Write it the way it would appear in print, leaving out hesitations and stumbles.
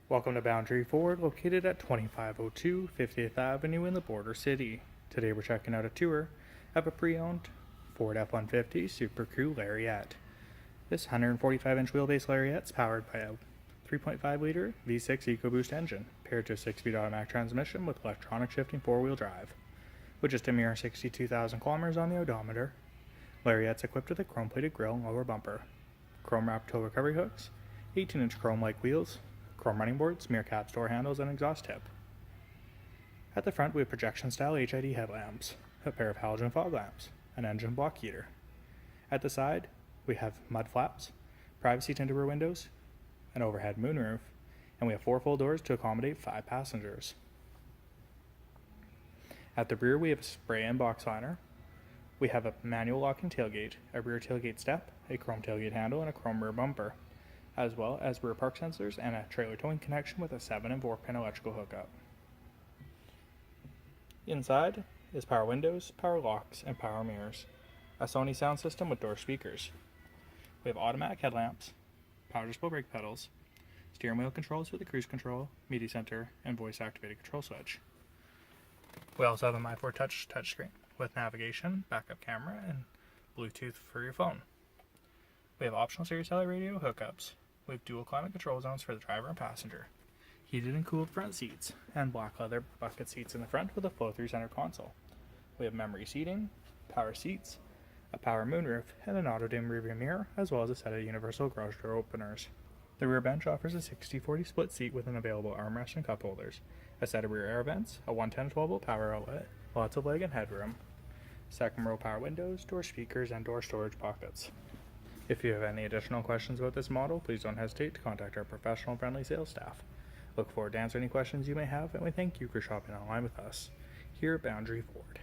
Welcome to Boundary Ford, located at 2502 50th Avenue in the Border City. Today we're checking out a tour of a pre-owned Ford F-150 Supercrew Lariat. This 145-inch wheelbase Lariat is powered by a 3.5-liter V6 Ecoboost engine, paired to a 6-speed automatic transmission with electronic shifting 4-wheel drive. With just a mere 62,000 kilometers on the odometer, Lariat's equipped with a chrome-plated grille and lower bumper, chrome-wrapped tow recovery hooks, 18-inch chrome-like wheels, chrome running boards, mirror caps, door handles, and exhaust tip. At the front we have projection-style HID headlamps, a pair of halogen fog lamps, an engine block heater. At the side we have mud flaps, privacy tinted rear windows, an overhead moonroof, and we have 4 full doors to accommodate 5 passengers. At the rear we have a spray-in box liner. We have a manual locking tailgate, a rear tailgate step, a chrome tailgate handle, and a chrome rear bumper, as well as rear park sensors and a trailer towing connection with a 7 and 4-pin electrical hookup. Inside is power windows, power locks, and power mirrors, a Sony sound system with door speakers. We have automatic headlamps, power display brake pedals, steering wheel controls with a cruise control, media center, and voice-activated control switch. We also have a My Ford touchscreen with navigation, backup camera, and Bluetooth for your phone. We have optional stereo satellite radio hookups. We have dual climate control zones for the driver and passenger, heated and cooled front seats, and black leather bucket seats in the front with a flow-through center console. We have memory seating, power seats, a power moonroof, and an auto-dim rearview mirror, as well as a set of universal garage door openers. The rear bench offers a 60-40 split seat with an available armrest and cup holders, a set of rear air vents, a 110-12-volt power outlet, lots of leg and headroom, second row power windows, door speakers, and door storage pockets. If you have any additional questions about this model, please don't hesitate to contact our professional and friendly sales staff. Look forward to answering any questions you may have, and we thank you for shopping online with us here at Boundary Ford.